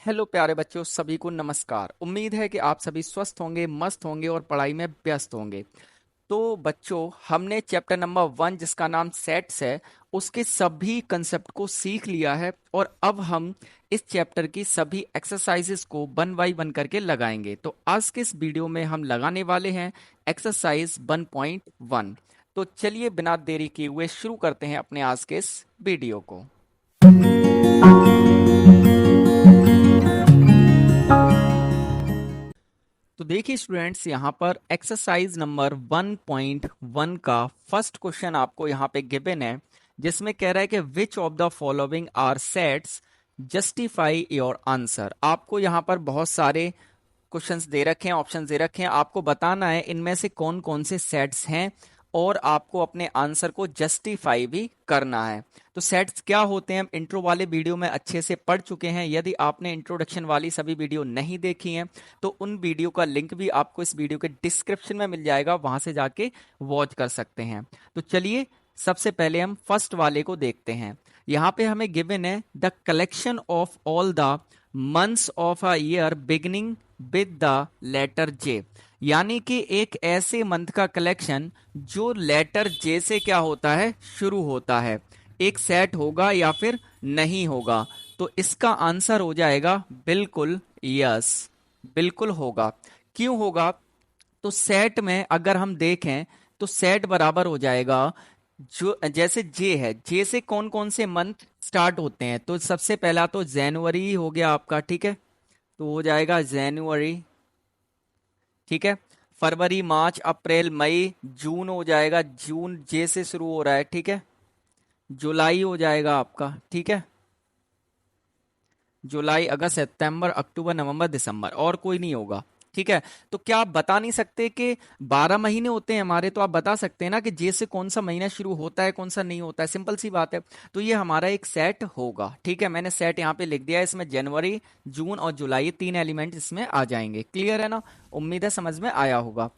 Hello प्यारे बच्चों, सभी को नमस्कार। उम्मीद है कि आप सभी स्वस्थ होंगे, मस्त होंगे और पढ़ाई में व्यस्त होंगे। तो बच्चों, हमने चैप्टर नंबर 1 जिसका नाम सेट्स है, उसके सभी कंसेप्ट को सीख लिया है और अब हम इस चैप्टर की सभी एक्सरसाइजेस को 1 बाय 1 करके लगाएंगे। तो आज के इस वीडियो में हम लगाने वाले हैं एक्सरसाइज 1.1। तो चलिए बिना देरी किए हुए शुरू करते हैं अपने आज के इस वीडियो को। तो देखिए स्टूडेंट्स, यहाँ पर एक्सरसाइज नंबर 1.1 का फर्स्ट क्वेश्चन आपको यहाँ पे गिवन है, जिसमें कह रहा है कि which of the following are sets, justify your answer. आपको यहाँ पर बहुत सारे क्वेश्चंस दे रखे हैं, ऑप्शंस दे रखे हैं, आपको बताना है इनमें से कौन कौन से सेट्स हैं और आपको अपने आंसर को जस्टिफाई भी करना है। तो सेट्स क्या होते हैं हम इंट्रो वाले वीडियो में अच्छे से पढ़ चुके हैं। यदि आपने इंट्रोडक्शन वाली सभी वीडियो नहीं देखी हैं तो उन वीडियो का लिंक भी आपको इस वीडियो के डिस्क्रिप्शन में मिल जाएगा, वहां से जाके वॉच कर सकते हैं। तो चलिए सबसे पहले हम फर्स्ट वाले को देखते हैं। यहाँ पे हमें गिवन है the collection of all the months of a year beginning with the letter J, यानी कि एक ऐसे मंथ का कलेक्शन जो लेटर जे से क्या होता है, शुरू होता है। एक सेट होगा या फिर नहीं होगा? तो इसका आंसर हो जाएगा बिल्कुल यस, बिल्कुल होगा। क्यों होगा? तो सेट में अगर हम देखें तो सेट बराबर हो जाएगा, जो जैसे जे है, जे से कौन कौन से मंथ स्टार्ट होते हैं। तो सबसे पहला तो जनवरी हो गया आपका, ठीक है, तो हो जाएगा जनवरी, ठीक है। फरवरी, मार्च, अप्रैल, मई, जून हो जाएगा, जून जे से शुरू हो रहा है, ठीक है। जुलाई हो जाएगा आपका, ठीक है, जुलाई, अगस्त, सितंबर, अक्टूबर, नवंबर, दिसंबर, और कोई नहीं होगा, ठीक है। तो क्या आप बता नहीं सकते कि 12 महीने होते हैं हमारे? तो आप बता सकते हैं ना कि जे से कौन सा महीना शुरू होता है, कौन सा नहीं होता है, सिंपल सी बात है। तो ये हमारा एक सेट होगा, ठीक है। मैंने सेट यहाँ पे लिख दिया है, इसमें जनवरी, जून और जुलाई, ये 3 एलिमेंट इसमें आ जाएंगे। क्लियर है ना? उम्मीद है समझ में आया होगा।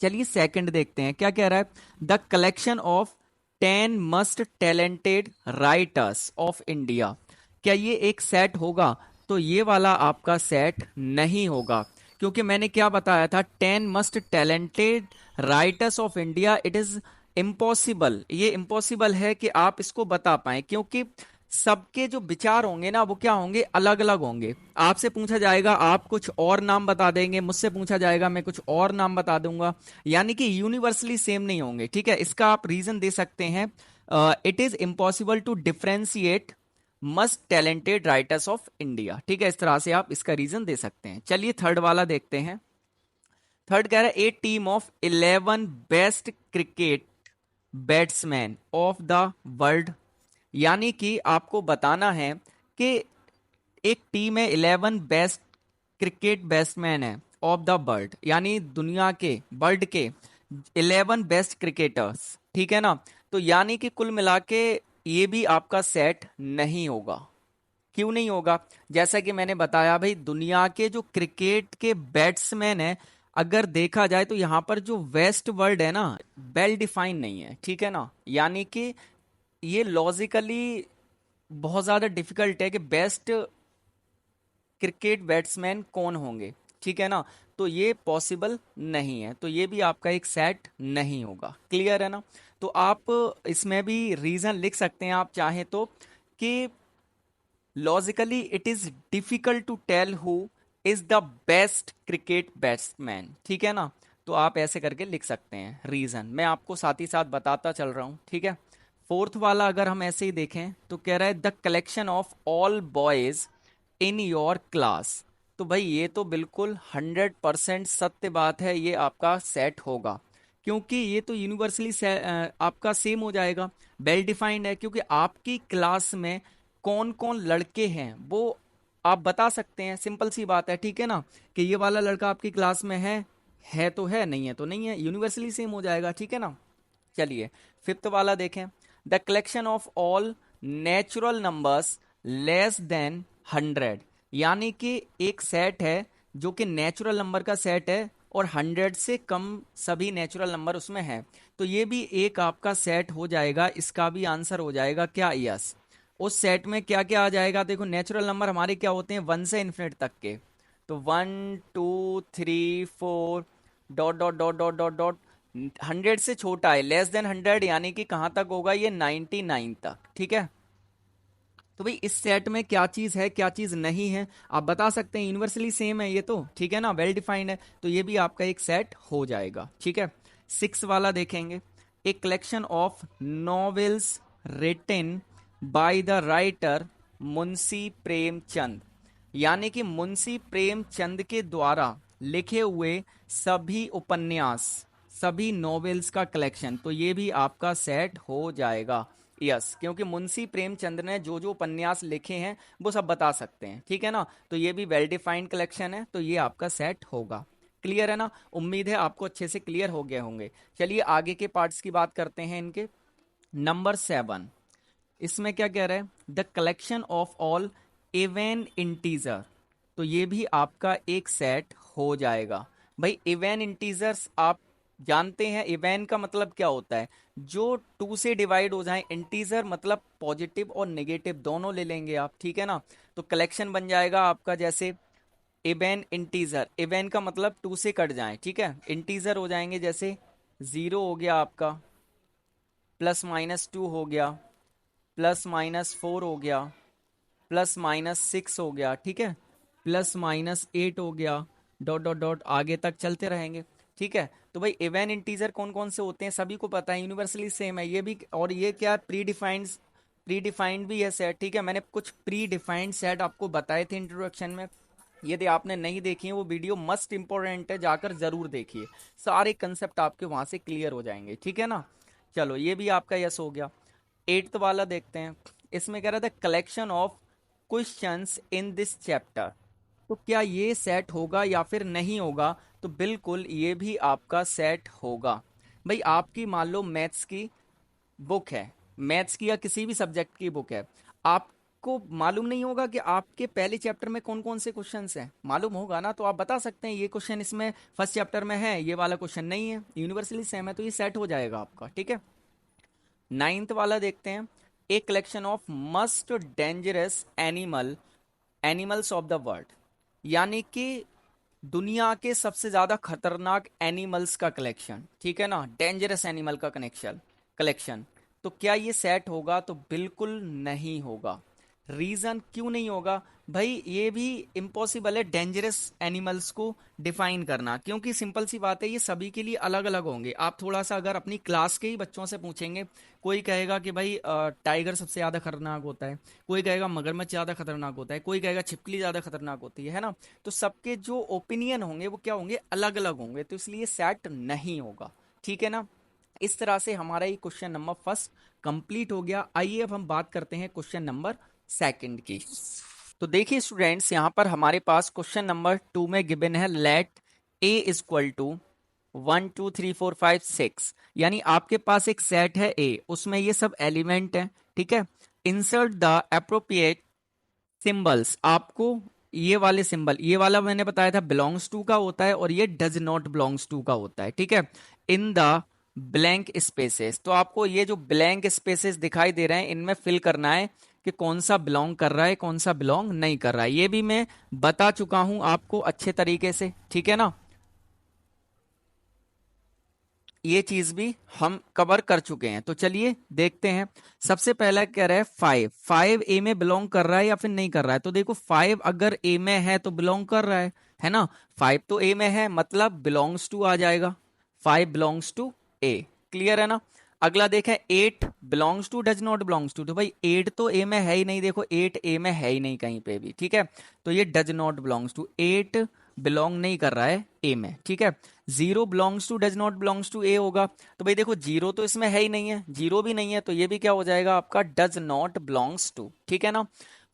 चलिए सेकंड देखते हैं क्या कह रहा है। The collection of 10 must talented writers of India, क्या ये एक सेट होगा? तो ये वाला आपका सेट नहीं होगा, क्योंकि मैंने क्या बताया था, 10 must talented writers of India. It is impossible, ये इम्पॉसिबल है कि आप इसको बता पाए, क्योंकि सबके जो विचार होंगे ना वो क्या होंगे, अलग अलग होंगे। आपसे पूछा जाएगा आप कुछ और नाम बता देंगे, मुझसे पूछा जाएगा मैं कुछ और नाम बता दूंगा, यानी कि यूनिवर्सली सेम नहीं होंगे, ठीक है। इसका आप रीजन दे सकते हैं, it is impossible to differentiate must talented writers of India, ठीक है। इस तरह से आप इसका रीजन दे सकते हैं। चलिए थर्ड वाला देखते हैं। थर्ड कह रहा है a team of 11 best cricket batsman of the world, यानी कि आपको बताना है कि एक टीम है, 11 बेस्ट क्रिकेट बैट्समैन है ऑफ द वर्ल्ड, यानी दुनिया के, वर्ल्ड के 11 बेस्ट क्रिकेटर्स, ठीक है ना। तो यानी कि कुल मिला के ये भी आपका सेट नहीं होगा। क्यों नहीं होगा? जैसा कि मैंने बताया भाई, दुनिया के जो क्रिकेट के बैट्समैन है, अगर देखा जाए तो यहाँ पर जो वेस्ट वर्ल्ड है ना, वेल डिफाइन नहीं है, ठीक है ना। यानी कि ये लॉजिकली बहुत ज्यादा डिफिकल्ट है कि बेस्ट क्रिकेट बैट्समैन कौन होंगे, ठीक है ना। तो ये पॉसिबल नहीं है, तो ये भी आपका एक सेट नहीं होगा। क्लियर है ना? तो आप इसमें भी रीजन लिख सकते हैं आप चाहें तो, कि logically it is difficult to tell who is the best cricket batsman, ठीक है ना। तो आप ऐसे करके लिख सकते हैं रीजन, मैं आपको साथ ही साथ बताता चल रहा हूं, ठीक है। फोर्थ वाला अगर हम ऐसे ही देखें तो कह रहा है the collection of all boys in your class. तो भाई ये तो बिल्कुल 100% सत्य बात है, ये आपका सेट होगा, क्योंकि ये तो यूनिवर्सली आपका सेम हो जाएगा, वेल डिफाइंड है। क्योंकि आपकी क्लास में कौन कौन लड़के हैं वो आप बता सकते हैं, सिंपल सी बात है, ठीक है ना। कि ये वाला लड़का आपकी क्लास में है तो है, नहीं है तो नहीं है, यूनिवर्सली सेम हो जाएगा, ठीक है ना। चलिए फिफ्थ वाला देखें। The collection of all natural numbers less than 100, यानी कि एक सेट है जो कि नेचुरल नंबर का सेट है और 100 से कम सभी नेचुरल नंबर उसमें है। तो ये भी एक आपका सेट हो जाएगा, इसका भी आंसर हो जाएगा क्या, यस। उस सेट में क्या क्या आ जाएगा? देखो नेचुरल नंबर हमारे क्या होते हैं, 1 से इन्फिनिट तक के। तो 1 2 3 4 dot dot dot dot dot dot 100 से छोटा है, लेस देन 100, यानी कि कहाँ तक होगा ये, 99 तक। ठीक है, तो भाई इस सेट में क्या चीज है क्या चीज नहीं है आप बता सकते हैं, यूनिवर्सली सेम है ये तो, ठीक है ना, वेल डिफाइंड है, तो ये भी आपका एक सेट हो जाएगा। ठीक है, 6 वाला देखेंगे, a collection of novels written by the writer Munshi Premchand, यानी कि मुंशी प्रेमचंद के द्वारा लिखे हुए सभी उपन्यास, सभी नॉवेल्स का कलेक्शन, तो ये भी आपका सेट हो जाएगा। यस, क्योंकि मुंशी प्रेमचंद ने जो जो उपन्यास लिखे हैं वो सब बता सकते हैं, ठीक है ना, तो ये भी वेल डिफाइंड कलेक्शन है, तो ये आपका सेट होगा। क्लियर है ना? उम्मीद है आपको अच्छे से क्लियर हो गए होंगे। चलिए आगे के पार्ट्स की बात करते हैं इनके। नंबर 7, इसमें क्या कह रहा है, the collection of all even integer, तो ये भी आपका एक सेट हो जाएगा। भाई इवन इंटीजर्स आप जानते हैं, इवन का मतलब क्या होता है, जो 2 से डिवाइड हो जाए। इंटीजर मतलब पॉजिटिव और नेगेटिव दोनों ले लेंगे आप, ठीक है ना, तो कलेक्शन बन जाएगा आपका जैसे इवन इंटीजर, इवन का मतलब 2 से कट जाए, ठीक है, इंटीजर हो जाएंगे जैसे 0 हो गया आपका, +-2 हो गया, +-4 हो गया, +-6 हो गया, ठीक है, +-8 हो गया, डॉट डॉट डॉट आगे तक चलते रहेंगे। ठीक है, तो भाई इवन इंटीजर कौन कौन से होते हैं सभी को पता है, यूनिवर्सली सेम है ये भी, और ये क्या प्री डिफाइंड भी है सेट। ठीक है, मैंने कुछ प्री डिफाइंड सेट आपको बताए थे इंट्रोडक्शन में, यदि आपने नहीं देखी है वो वीडियो मस्ट इंपॉर्टेंट है, जाकर जरूर देखिए, सारे कंसेप्ट आपके वहां से क्लियर हो जाएंगे। ठीक है ना, चलो ये भी आपका यस हो गया। 8th वाला देखते हैं, इसमें कह रहा था collection of questions in this chapter, तो क्या ये सेट होगा या फिर नहीं होगा? तो बिल्कुल ये भी आपका सेट होगा। भाई आपकी मान लो मैथ्स की बुक है, मैथ्स की या किसी भी सब्जेक्ट की बुक है, आपको मालूम नहीं होगा कि आपके पहले चैप्टर में कौन कौन से क्वेश्चंस हैं, मालूम होगा ना, तो आप बता सकते हैं ये क्वेश्चन इसमें फर्स्ट चैप्टर में है, ये वाला क्वेश्चन नहीं है, यूनिवर्सली सेम है, तो ये सेट हो जाएगा आपका। ठीक है, 9th वाला देखते हैं, a collection of must dangerous animals of the world, यानी कि दुनिया के सबसे ज्यादा खतरनाक एनिमल्स का कलेक्शन, ठीक है ना, डेंजरस एनिमल का कलेक्शन, तो क्या ये सेट होगा? तो बिल्कुल नहीं होगा। रीजन क्यों नहीं होगा? भाई ये भी इम्पॉसिबल है डेंजरस एनिमल्स को डिफाइन करना, क्योंकि सिंपल सी बात है ये सभी के लिए अलग अलग होंगे। आप थोड़ा सा अगर अपनी क्लास के ही बच्चों से पूछेंगे, कोई कहेगा कि भाई टाइगर सबसे ज्यादा खतरनाक होता है, कोई कहेगा मगरमच्छ ज्यादा खतरनाक होता है, कोई कहेगा छिपकली ज्यादा खतरनाक होती है ना, तो सबके जो ओपिनियन होंगे वो क्या होंगे, अलग अलग होंगे, तो इसलिए सेट नहीं होगा। ठीक है ना, इस तरह से हमारा ये क्वेश्चन नंबर फर्स्ट कंप्लीट हो गया। आइए अब हम बात करते हैं क्वेश्चन नंबर सेकंड की। तो देखिए स्टूडेंट्स, यहाँ पर हमारे पास क्वेश्चन नंबर 2 में गिवन है let A is equal to 1 2 3 4 5 6, यानी आपके पास एक सेट है ए, उसमें ये सब एलिमेंट है। ठीक है, इंसर्ट द अप्रोप्रिएट सिंबल्स, आपको ये वाले सिंबल, ये वाला मैंने बताया था बिलोंग्स टू का होता है और ये डज नॉट बिलोंग्स टू का होता है। ठीक है, इन द ब्लैंक स्पेसेस, तो आपको ये जो ब्लैंक स्पेसेस दिखाई दे रहे हैं इनमें फिल करना है कि कौन सा बिलोंग कर रहा है कौन सा बिलोंग नहीं कर रहा है, ये भी मैं बता चुका हूं आपको अच्छे तरीके से। ठीक है ना, ये चीज भी हम कवर कर चुके हैं, तो चलिए देखते हैं। सबसे पहला कह रहा है 5 ए में बिलोंग कर रहा है या फिर नहीं कर रहा है, तो देखो 5 अगर ए में है तो बिलोंग कर रहा है ना, 5 तो ए में है मतलब बिलोंग्स टू आ जाएगा, 5 बिलोंग्स टू ए। क्लियर है ना? अगला देखें 8 belongs to does not belongs to, तो भाई 8 तो ए में है ही नहीं, देखो 8 ए में है ही नहीं कहीं पे भी। ठीक है, तो ये does not belongs to, 8 belong नहीं कर रहा है ए में। ठीक है, 0 belongs to does not belongs to A होगा, तो भाई देखो 0 तो इसमें है ही नहीं है, 0 भी नहीं है, तो ये भी क्या हो जाएगा आपका डज नॉट बिलोंग्स टू। ठीक है ना,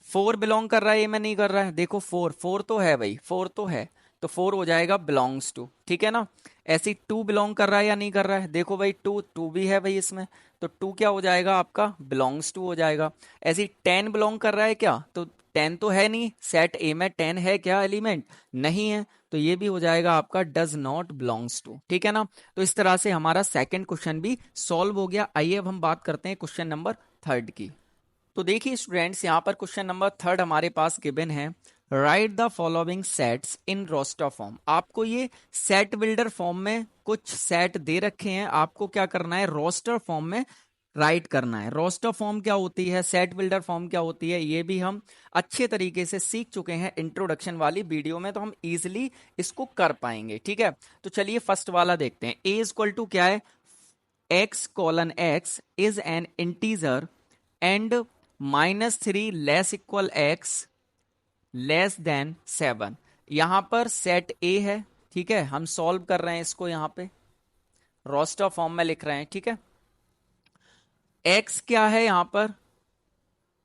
4 बिलोंग कर रहा है ए में नहीं कर रहा है, देखो 4 तो है भाई, 4 तो है, तो 4 हो जाएगा बिलोंग्स टू। ठीक है ना, ऐसे 2 बिलोंग कर रहा है या नहीं कर रहा है, देखो भाई 2 भी है भाई इसमें, तो 2 क्या हो जाएगा आपका बिलोंग्स टू हो जाएगा। ऐसे 10 बिलोंग कर रहा है क्या, तो 10 तो है नहीं, सेट ए में 10 है क्या एलिमेंट, नहीं है, तो ये भी हो जाएगा आपका डज नॉट बिलोंग्स टू। ठीक है ना, तो इस तरह से हमारा सेकंड क्वेश्चन भी सॉल्व हो गया। आइए अब हम बात करते हैं क्वेश्चन नंबर थर्ड की। तो देखिए स्टूडेंट्स, यहाँ पर क्वेश्चन नंबर थर्ड हमारे पास गिवन है, write the following sets in roster form. आपको ये सेट बिल्डर फॉर्म में कुछ सेट दे रखे हैं, आपको क्या करना है, रोस्टर फॉर्म में राइट करना है। रोस्टर फॉर्म क्या होती है, सेट बिल्डर फॉर्म क्या होती है, ये भी हम अच्छे तरीके से सीख चुके हैं इंट्रोडक्शन वाली वीडियो में, तो हम इजिली इसको कर पाएंगे। ठीक है, तो चलिए फर्स्ट वाला देखते हैं। ए इक्वल टू क्या है, x colon X is an integer and -3 less equal x less than 7। यहां पर सेट ए है, ठीक है, हम सॉल्व कर रहे हैं इसको, यहां पे रोस्टर फॉर्म में लिख रहे हैं। ठीक है, एक्स क्या है, यहां पर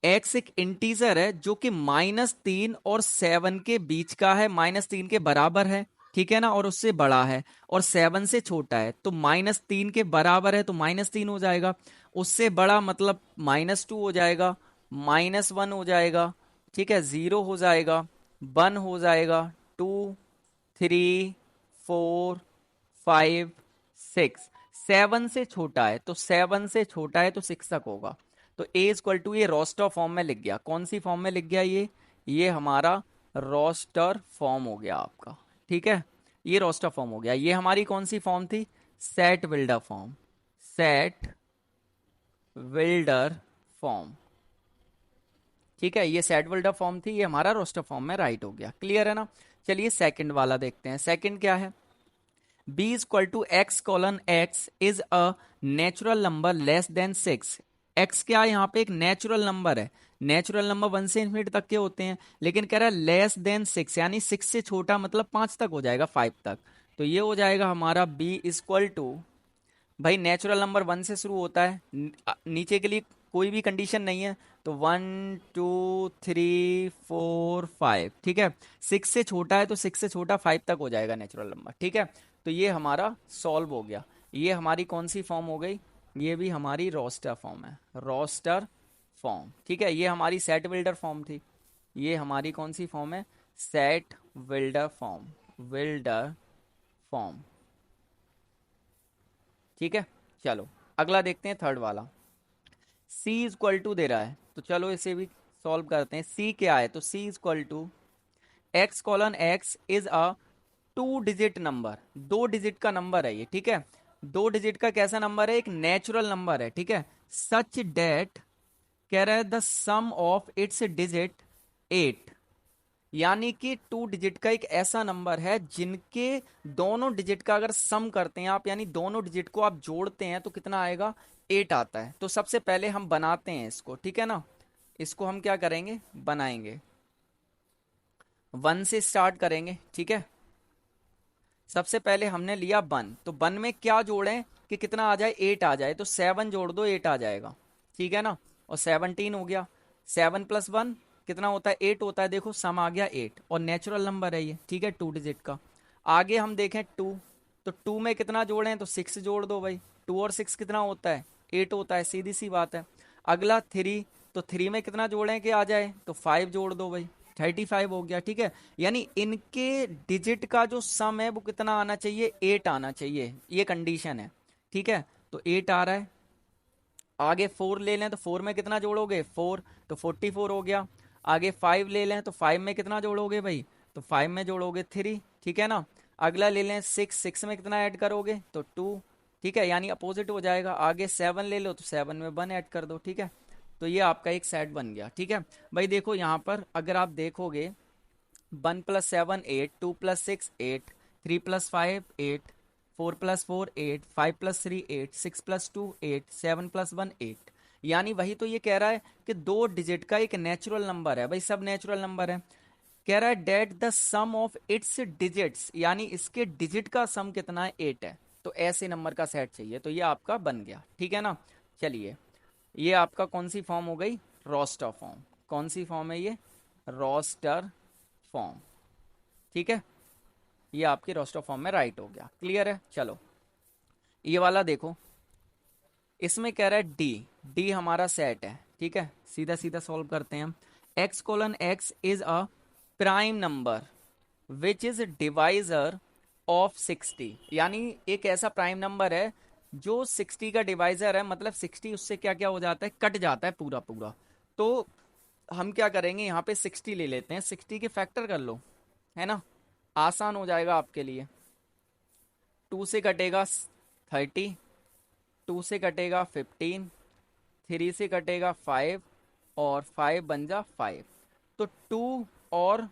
एक्स एक इंटीजर है जो कि -3 और 7 के बीच का है, -3 के बराबर है, ठीक है ना, और उससे बड़ा है, और 7 से छोटा है। तो -3 के बराबर है तो -3 हो जाएगा, उससे बड़ा मतलब -2 हो जाएगा, -1 हो जाएगा, ठीक है, 0 हो जाएगा, 1 हो जाएगा, 2, 3, 4, 5, 6। 7 से छोटा है तो 7 से छोटा है तो 6 तक होगा। तो ए इक्वल टू, ये रोस्टर फॉर्म में लिख गया। कौन सी फॉर्म में लिख गया, ये हमारा रोस्टर फॉर्म हो गया आपका। ठीक है, ये रोस्टर फॉर्म हो गया। ये हमारी कौन सी फॉर्म थी, set builder form, set builder form. ठीक है, ये सेट बिल्डर फॉर्म थी, ये हमारा रोस्टर फॉर्म में राइट हो गया। क्लियर है ना। चलिए सेकंड वाला देखते हैं। सेकंड क्या है, b equal to X colon X is a natural number less than 6। x क्या है, यहाँ पे एक नेचुरल नंबर है। नेचुरल नंबर 1 से इन्फिनिटी तक के होते हैं, लेकिन कह रहा है लेस देन 6, यानी 6 से छोटा मतलब 5 तक हो जाएगा, 5 तक। तो ये हो जाएगा हमारा b इक्वल टू, भाई नेचुरल नंबर 1 से शुरू होता है, नीचे के लिए कोई भी कंडीशन नहीं है, तो 1, 2, 3, 4, 5। ठीक है, 6 से छोटा है तो 6 से छोटा 5 तक हो जाएगा नेचुरल नंबर। ठीक है, तो ये हमारा सॉल्व हो गया। ये हमारी कौन सी फॉर्म हो गई, ये भी हमारी रोस्टर फॉर्म है, रोस्टर फॉर्म। ठीक है, ये हमारी सेट बिल्डर फॉर्म थी, ये हमारी कौन सी फॉर्म है, set builder form, builder form. ठीक है, चलो अगला देखते हैं, थर्ड वाला। c इक्वल टू दे रहा है, तो चलो इसे भी सॉल्व करते हैं। c क्या है, तो c equal to X colon X is a 2 digit number, 2 digit का नंबर है ये। ठीक है, 2 डिजिट का कैसा नंबर है, एक नेचुरल नंबर है। ठीक है, सच डेट, कह रहा है the sum of its digit 8, यानी कि 2 डिजिट का एक ऐसा नंबर है जिनके दोनों डिजिट का अगर सम करते हैं आप, यानी दोनों डिजिट को आप जोड़ते हैं तो कितना आएगा, 8 आता है। तो सबसे पहले हम बनाते हैं इसको, ठीक है ना, इसको हम क्या करेंगे, बनाएंगे, 1 से स्टार्ट करेंगे। ठीक है, सबसे पहले हमने लिया 1, तो 1 में क्या जोड़ें कि कितना आ जाए, 8 आ जाए, तो 7 जोड़ दो, 8 आ जाएगा। ठीक है ना, और 17 हो गया, 7 + 1 कितना होता है, 8 होता है। देखो सम आ गया 8, और नेचुरल नंबर है ये। ठीक है, 2 डिजिट का। आगे हम देखें 2, तो 2 में कितना जोड़ें, तो 6 जोड़ दो भाई, 2 और 6 कितना होता है, 8 होता है, सीधी सी बात है। अगला 3, तो 3 में कितना जोड़ें कि आ जाए, तो 5 जोड़ दो भाई, 35 हो गया। ठीक है, यानी इनके डिजिट का जो सम है वो कितना आना चाहिए, 8 आना चाहिए, ये कंडीशन है। ठीक है, तो 8 आ रहा है। आगे 4 ले लें तो 4 में कितना जोड़ोगे, 4, तो 44 हो गया। आगे 5 ले लें तो 5 में कितना जोड़ोगे भाई, तो 5 में जोड़ोगे 3। ठीक है ना, अगला ले लें 6, 6 में कितना ऐड करोगे, तो 2। ठीक है, यानी अपोजिट हो जाएगा। आगे 7 ले लो तो 7 में 1 ऐड कर दो। ठीक है, तो ये आपका एक सेट बन गया। ठीक है भाई, देखो यहाँ पर अगर आप देखोगे, 1 + 7 8, 2 + 6 8, 3 + 5 8, 4 + 4 8, 5 + 3 8, 6 + 2 8, 7 + 1 8। यानी वही तो ये कह रहा है कि 2 डिजिट का एक नेचुरल नंबर है भाई, सब नेचुरल नंबर है। कह रहा है that the sum of its digits, यानी इसके डिजिट का सम कितना है, 8 है। तो ऐसे नंबर का सेट चाहिए, तो ये आपका बन गया। ठीक है ना, चलिए ये आपका कौन सी फॉर्म हो गई, रोस्टर फॉर्म। कौन सी फॉर्म है ये, रोस्टर फॉर्म। ठीक है, ये आपकी रोस्टर फॉर्म में राइट हो गया। क्लियर है, चलो ये वाला देखो, इसमें कह रहा है डी, डी हमारा सेट है। ठीक है, सीधा सीधा सॉल्व करते हैं हम। X colon X is a prime number which is divisor of 60, यानी एक ऐसा प्राइम नंबर है जो 60 का डिवाइजर है, मतलब 60 उससे क्या क्या हो जाता है, कट जाता है पूरा पूरा। तो हम क्या करेंगे, यहाँ पे 60 ले लेते हैं, 60 के फैक्टर कर लो, है ना, आसान हो जाएगा आपके लिए। 2 से कटेगा 30, 2 से कटेगा 15, 3 से कटेगा 5, और 5 बन जा 5। तो 2 और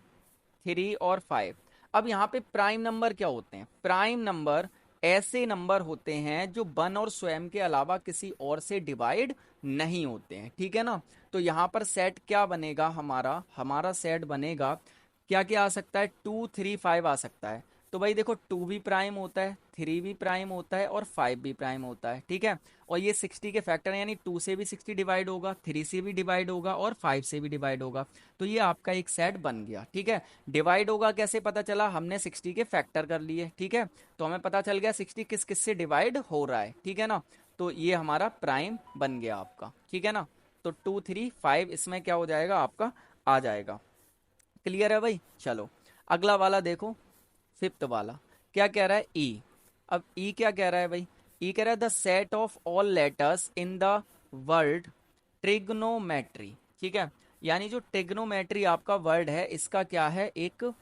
3 और 5। अब यहाँ पे प्राइम नंबर क्या होते हैं? प्राइम नंबर ऐसे नंबर होते हैं जो 1 और स्वयं के अलावा किसी और से डिवाइड नहीं होते हैं, ठीक है ना। तो यहाँ पर सेट क्या बनेगा हमारा? हमारा सेट बनेगा, क्या क्या आ सकता है? 2 3 5 आ सकता है। तो भाई देखो, 2 भी प्राइम होता है, 3 भी प्राइम होता है, और 5 भी प्राइम होता है, ठीक है। और ये 60 के फैक्टर हैं, यानी 2 से भी 60 डिवाइड होगा, 3 से भी डिवाइड होगा, और 5 से भी डिवाइड होगा। तो ये आपका एक सेट बन गया, ठीक है। डिवाइड होगा कैसे पता चला? हमने 60 के फैक्टर कर लिए, ठीक है। तो हमें पता चल गया 60 किस किस से डिवाइड हो रहा है, ठीक है ना। तो ये हमारा प्राइम बन गया आपका, ठीक है ना। तो 2 3 5 इसमें क्या हो जाएगा आपका? आ जाएगा। क्लियर है भाई? चलो अगला वाला देखो, फिफ्थ वाला। क्या कह रहा है? ई। अब ई क्या कह रहा है भाई? ई कह रहा है the set of all letters in the word trigonometry, ठीक है। यानी जो ट्रिग्नोमेट्री आपका वर्ड है, इसका क्या है? एक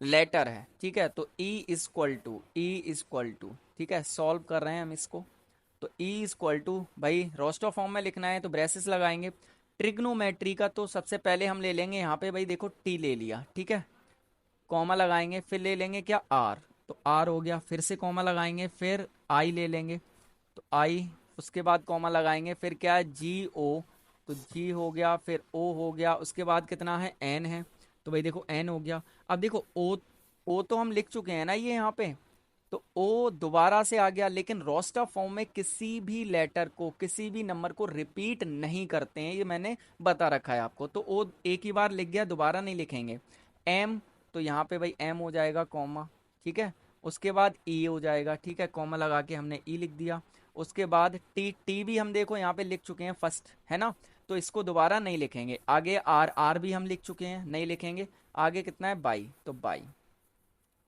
लेटर है, ठीक है। तो ई इक्वल टू, ठीक है, सॉल्व कर रहे हैं हम इसको। तो ई इक्वल टू, भाई रोस्टर फॉर्म में लिखना है तो ब्रेसेस लगाएंगे। ट्रिग्नोमेट्री का तो सबसे पहले हम ले लेंगे यहाँ पे, भाई देखो टी ले लिया, ठीक है, कॉमा लगाएंगे, फिर ले लेंगे क्या? आर। तो आर हो गया, फिर से कॉमा लगाएंगे, फिर आई ले लेंगे, तो आई, उसके बाद कॉमा लगाएंगे, फिर क्या है? जी ओ। तो जी हो गया, फिर ओ हो गया, उसके बाद कितना है? एन है। तो भाई देखो एन हो गया। अब देखो ओ तो हम लिख चुके हैं ना ये यहाँ पे, तो ओ दोबारा से आ गया, लेकिन रोस्टर फॉर्म में किसी भी लेटर को, किसी भी नंबर को रिपीट नहीं करते हैं, ये मैंने बता रखा है आपको। तो ओ एक ही बार लिख गया, दोबारा नहीं लिखेंगे। एम, तो यहाँ पे भाई एम हो जाएगा कॉमा, ठीक है। उसके बाद ई हो जाएगा, ठीक है, कॉमा लगा के हमने ई लिख दिया। उसके बाद टी, टी भी हम देखो यहाँ पे लिख चुके हैं फर्स्ट, है ना। तो इसको दोबारा नहीं लिखेंगे। आगे आर, आर भी हम लिख चुके हैं, नहीं लिखेंगे। आगे कितना है? बाई, तो बाई।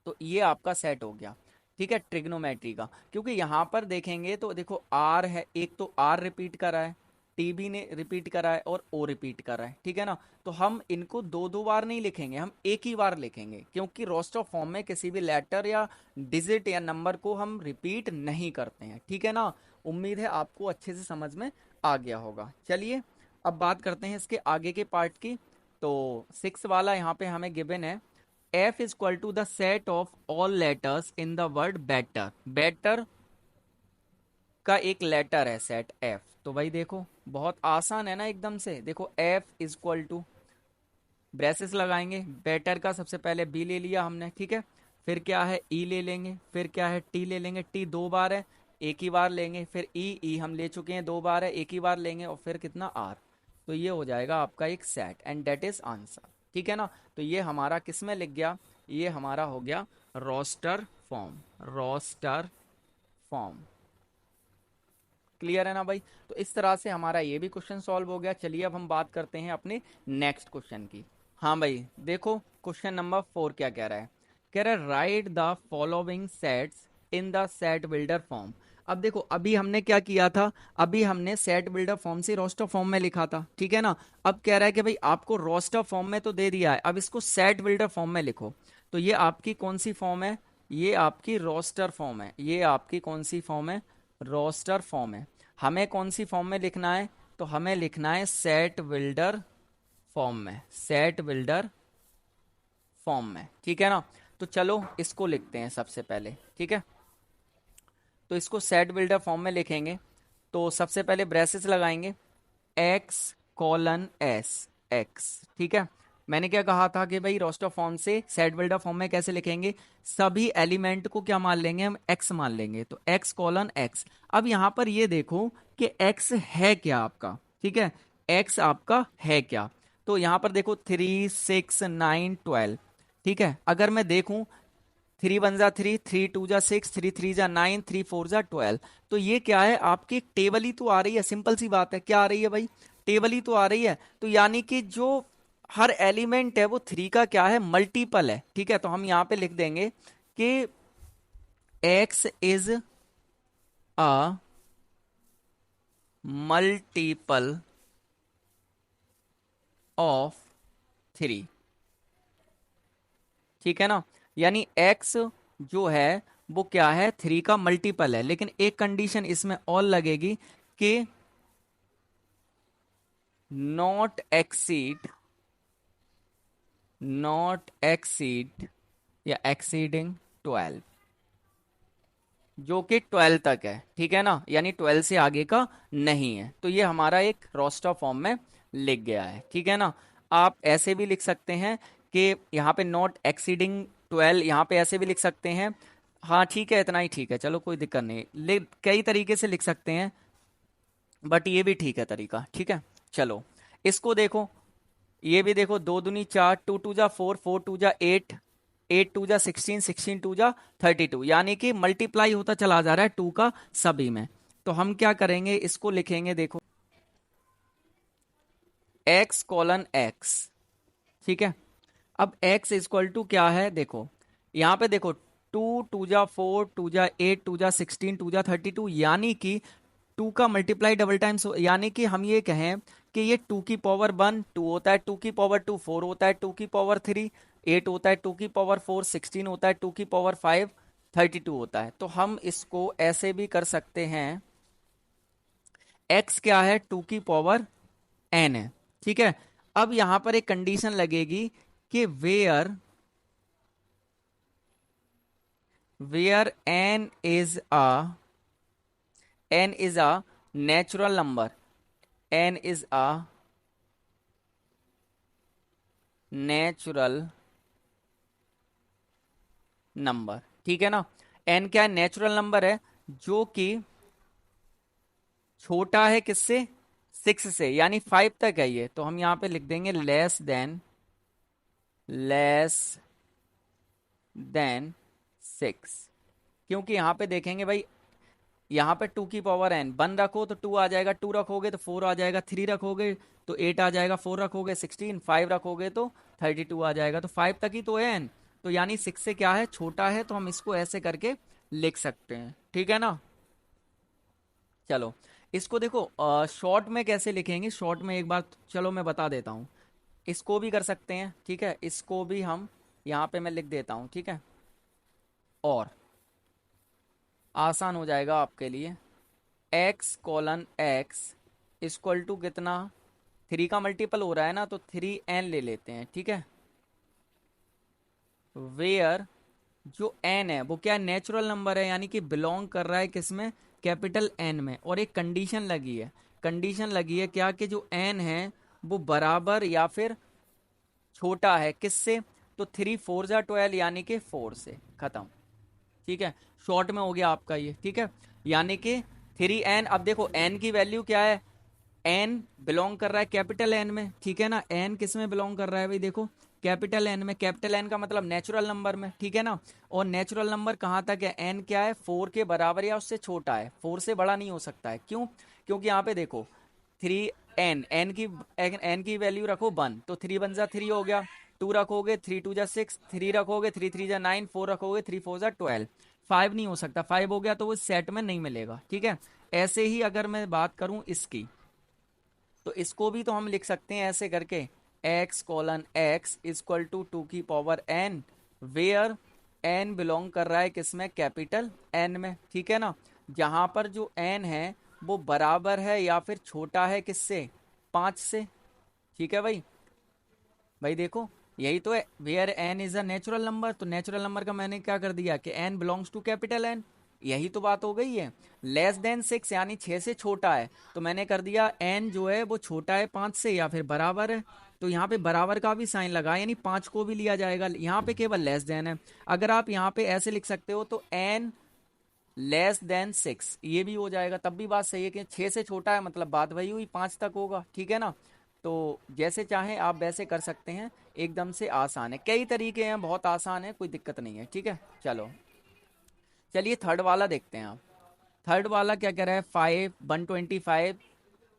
तो ये आपका सेट हो गया, ठीक है, ट्रिग्नोमेट्री का। क्योंकि यहां पर देखेंगे तो देखो आर है, एक तो आर रिपीट करा है, टी बी ने रिपीट करा है, और ओ रिपीट करा है, ठीक है ना। तो हम इनको दो दो बार नहीं लिखेंगे, हम एक ही बार लिखेंगे, क्योंकि रोस्टर फॉर्म में किसी भी लेटर या डिजिट या नंबर को हम रिपीट नहीं करते हैं, ठीक है ना। उम्मीद है आपको अच्छे से समझ में आ गया होगा। चलिए अब बात करते हैं इसके आगे के पार्ट की। तो 6 वाला यहाँ पे हमें गिवन है, F is equal to the set of all letters in the word better। better का एक लेटर है सेट F। तो भाई देखो बहुत आसान है ना एकदम से। देखो F is equal to, braces लगाएंगे, बेटर का सबसे पहले B ले लिया हमने, ठीक है। फिर क्या है? E ले लेंगे, फिर क्या है? T ले लेंगे, T दो बार है, एक ही बार लेंगे। फिर E हम ले चुके हैं, दो बार है, एक ही बार लेंगे। और फिर कितना? R। तो ये हो जाएगा आपका एक set, and that is answer, ठीक है ना। तो ये हमारा किस में लिख गया? ये हमारा हो गया roster form, roster form. Clear है ना भाई? तो इस तरह से हमारा ये भी क्वेश्चन सॉल्व हो गया। चलिए अब हम बात करते हैं अपने नेक्स्ट क्वेश्चन की। हाँ भाई देखो, क्वेश्चन नंबर 4 क्या कह रहा है? कह रहा है write the following sets in the set builder form. अब देखो, अभी हमने क्या किया था? अभी हमने सेट बिल्डर फॉर्म से रोस्टर फॉर्म में लिखा था, ठीक है ना। अब कह रहा है कि भाई आपको रोस्टर फॉर्म में तो दे दिया है, अब इसको सेट बिल्डर फॉर्म में लिखो। तो ये आपकी कौन सी फॉर्म है? ये आपकी रोस्टर फॉर्म है। ये आपकी कौन सी फॉर्म है? रोस्टर फॉर्म है। हमें कौन सी फॉर्म में लिखना है? तो हमें लिखना है सेट बिल्डर फॉर्म में, सेट बिल्डर फॉर्म में, ठीक है ना। तो चलो इसको लिखते हैं सबसे पहले, ठीक है। तो इसको सेट बिल्डर फॉर्म में लिखेंगे, तो सबसे पहले ब्रेसेस लगाएंगे, एक्स कॉलन एस, एक्स, ठीक है। मैंने क्या कहा था कि भाई रोस्टर फॉर्म से सेट बिल्डर फॉर्म में कैसे लिखेंगे? सभी एलिमेंट को क्या मान लेंगे हम? एक्स मान लेंगे। तो एक्स कॉलन एक्स। अब यहां पर ये देखो कि एक्स है क्या आपका, ठीक है, एक्स आपका है क्या? तो यहां पर देखो 3 6 9 12, ठीक है। अगर मैं देखूं, 3 वन जा 3, 3 टू जा 6, 3 3 जा 9, 3 4 जा 12। तो ये क्या है? आपकी एक टेबल ही तो आ रही है, सिंपल सी बात है। क्या आ रही है भाई? टेबल ही तो आ रही है। तो यानी कि जो हर एलिमेंट है वो 3 का क्या है? मल्टीपल है, ठीक है। तो हम यहां पे लिख देंगे कि x is a multiple of 3, ठीक है ना। यानी x जो है वो क्या है, 3 का मल्टीपल है, लेकिन एक कंडीशन इसमें और लगेगी कि नॉट एक्सीड, नॉट एक्सीड या एक्सीडिंग 12, जो कि 12 तक है, ठीक है ना, यानी 12 से आगे का नहीं है। तो ये हमारा एक रोस्टर फॉर्म में लिख गया है, ठीक है ना। आप ऐसे भी लिख सकते हैं कि यहाँ पे नॉट एक्सीडिंग 12, यहाँ पे ऐसे भी लिख सकते हैं। हाँ ठीक है, इतना ही ठीक है, चलो कोई दिक्कत नहीं, कई तरीके से लिख सकते हैं, बट ये भी ठीक है तरीका, ठीक है। चलो इसको देखो, ये भी देखो, 2 दूनी 4, 2 टू जा 4, 4 टू जा 8, 8 टू जा 16, 16 टू जा 32, यानी कि मल्टीप्लाई होता चला जा रहा है 2 का सभी में। तो हम क्या करेंगे, इसको लिखेंगे, देखो x कॉलन x, ठीक है। अब x इक्वल टू क्या है, देखो यहाँ पे देखो, 2 टू जा 4, टू जा 8, टू जा 16, टू जा 32, यानी कि 2 का मल्टीप्लाई डबल टाइम्स, यानी कि हम ये कहें कि ये 2 की पावर 1 2 होता है, 2 की पावर 2 4 होता है, 2 की पावर 3 8 होता है, 2 की पावर 4 16 होता है, 2 की पावर 5 32 होता है। तो हम इसको ऐसे भी कर सकते हैं, x क्या है, 2 की पावर n है, ठीक है। अब यहां पर एक कंडीशन लगेगी कि where n is a natural number, n is a natural number, ठीक है ना। n क्या है, नेचुरल नंबर है, जो कि छोटा है किससे, 6 से, यानी 5 तक है ये। तो हम यहां पे लिख देंगे लेस देन 6, क्योंकि यहां पे देखेंगे भाई, यहाँ पे 2 की पावर n 1 रखो तो 2 आ जाएगा, 2 रखोगे तो 4 आ जाएगा, 3 रखोगे तो 8 आ जाएगा, 4 रखोगे 16, 5 रखोगे तो 32 आ जाएगा। तो 5 तक ही तो है n, तो यानी 6 से क्या है, छोटा है। तो हम इसको ऐसे करके लिख सकते हैं, ठीक है ना। चलो इसको देखो, शॉर्ट में कैसे लिखेंगे, शॉर्ट में एक बार चलो मैं बता देता हूँ। इसको भी कर सकते हैं, ठीक है, इसको भी हम यहाँ पे मैं लिख देता हूँ, ठीक है, और आसान हो जाएगा आपके लिए। x colon x equal to कितना, 3 का मल्टीपल हो रहा है ना, तो 3n ले लेते हैं, ठीक है। वेयर जो n है वो क्या, नेचुरल नंबर है, यानी कि बिलोंग कर रहा है किसमें, कैपिटल n में। और एक कंडीशन लगी है, कंडीशन लगी है क्या, कि जो n है वो बराबर या फिर छोटा है किससे, तो 3 4 जा 12, यानी कि 4 से, खत्म, ठीक है। शॉर्ट में हो गया आपका ये, ठीक है। यानी कि 3n, अब देखो n की वैल्यू क्या है, n बिलोंग कर रहा है कैपिटल n में, ठीक है ना। n किस में बिलोंग कर रहा है भाई, देखो कैपिटल n में, कैपिटल n का मतलब नेचुरल नंबर में, ठीक है ना। और नेचुरल नंबर कहाँ तक है, n क्या है, 4 के बराबर या उससे छोटा है, 4 से बड़ा नहीं हो सकता है, क्यों, क्योंकि यहाँ पे देखो 3n, n की वैल्यू रखो 1, तो 3 1 जा 3 हो गया, 2 रखोगे 3 2 जा 6, 3 रखोगे 3 3 जा 9, 4 रखोगे 3 4 जा 12, 5 नहीं हो सकता, 5 हो गया तो वो सेट में नहीं मिलेगा, ठीक है। ऐसे ही अगर मैं बात करूं इसकी, तो इसको भी तो हम लिख सकते हैं ऐसे करके, x colon x equal to 2 की power n, where n belong कर रहा है किसमें, कैपिटल n में, ठीक है ना। जहां पर जो n है वो बराबर है या फिर छोटा है किससे, 5 से, ठीक है भाई। भाई देखो यही तो है, where n is a natural number, तो नेचुरल नंबर का मैंने क्या कर दिया कि n belongs to capital n, यही तो बात हो गई है। लेस देन 6 यानी 6 से छोटा है, तो मैंने कर दिया n जो है वो छोटा है 5 से या फिर बराबर है। तो यहाँ पे बराबर का भी साइन लगा, यानी 5 को भी लिया जाएगा, यहाँ पे केवल लेस देन है। अगर आप यहाँ पे ऐसे लिख सकते हो तो n लेस देन 6, ये भी हो जाएगा, तब भी बात सही है कि 6 से छोटा है, मतलब बात वही हुई, 5 तक होगा, ठीक है ना। तो जैसे चाहें आप वैसे कर सकते हैं, एकदम से आसान है, कई तरीके हैं, बहुत आसान है, कोई दिक्कत नहीं है, ठीक है। चलो चलिए थर्ड वाला देखते हैं आप। थर्ड वाला क्या कह रहा है, 125।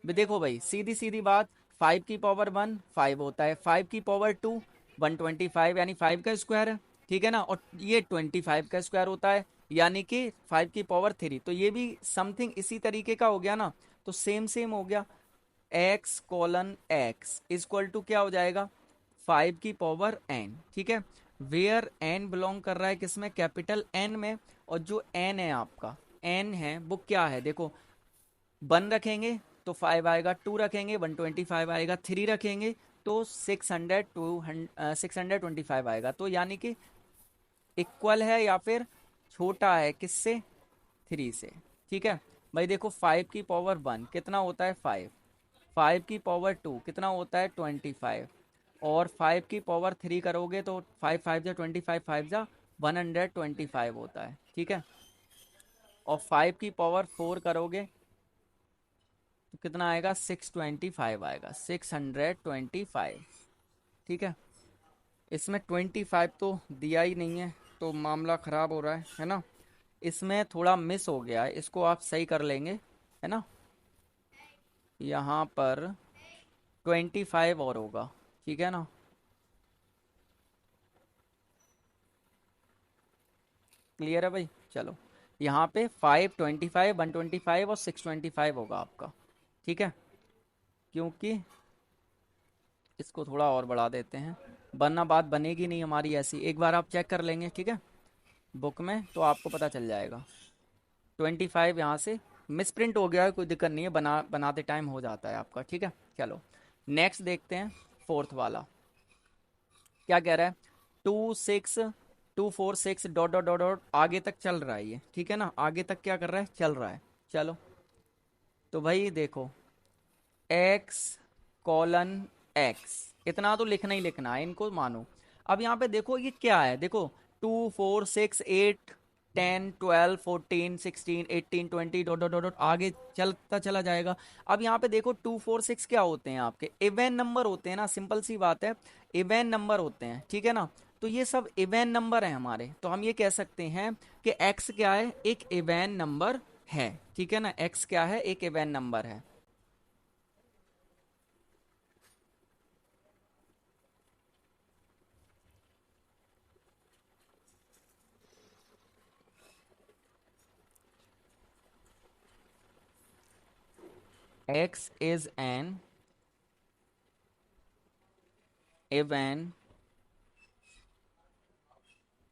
भी देखो भाई सीधी सीधी बात, 5 की पावर 1 5 होता है, 5 की पावर 2 125, यानी 5 का स्क्वायर है, ठीक है ना। और ये 25 का स्क्वायर होता है, यानी कि 5 की पावर 3, तो ये भी समथिंग इसी तरीके का हो गया ना, तो सेम सेम हो गया। X colon X equal to क्या हो जाएगा 5 की पावर n, ठीक है। वेयर n बिलोंग कर रहा है किसमें, कैपिटल n में, और जो n है आपका n है वो क्या है, देखो 1 रखेंगे तो 5 आएगा, 2 रखेंगे 125 आएगा, 3 रखेंगे तो 625 आएगा। तो यानी कि इक्वल है या फिर छोटा है किससे, 3 से, ठीक है। भाई देखो 5 की पावर 1 कितना होता है 5, 5 की पावर 2 कितना होता है 25, और 5 की पावर 3 करोगे तो 5 5 जा 25, 5 जा 125 होता है, ठीक है। और 5 की पावर 4 करोगे तो कितना आएगा 625 आएगा, 625, ठीक है। इसमें 25 तो दिया ही नहीं है तो मामला ख़राब हो रहा है ना। इसमें थोड़ा मिस हो गया है, इसको आप सही कर लेंगे, है ना। यहाँ पर 25 और होगा, ठीक है ना। क्लियर है भाई, चलो यहाँ पे 525, 125 और 625 होगा आपका, ठीक है। क्योंकि इसको थोड़ा और बढ़ा देते हैं, वरना बात बनेगी नहीं हमारी ऐसी। एक बार आप चेक कर लेंगे, ठीक है, बुक में तो आपको पता चल जाएगा। 25 यहाँ से मिस प्रिंट हो गया है, कोई दिक्कत नहीं है, बनाते टाइम हो जाता है आपका, ठीक है। चलो नेक्स्ट देखते हैं, फोर्थ वाला क्या कह रहा है, 2 6 2 4 6 डॉट डॉट डॉट डॉट आगे तक चल रहा है ये, ठीक है ना, आगे तक क्या कर रहा है, चल रहा है। चलो तो भाई देखो एक्स कॉलन एक्स इतना तो लिखना ही लिखना है, इनको मानो। अब यहाँ पे देखो ये क्या है, देखो 2 4 6 8 10 12 14 16 18 20 डॉट डॉट डॉट डॉट आगे चलता चला जाएगा। अब यहाँ पे देखो 2 4 6 क्या होते हैं आपके, इवन नंबर होते हैं ना, सिंपल सी बात है, इवन नंबर होते हैं, ठीक है ना। तो ये सब इवन नंबर है हमारे, तो हम ये कह सकते हैं कि x क्या है, एक इवन नंबर है, ठीक है ना, x क्या है, एक इवन नंबर है। x is an even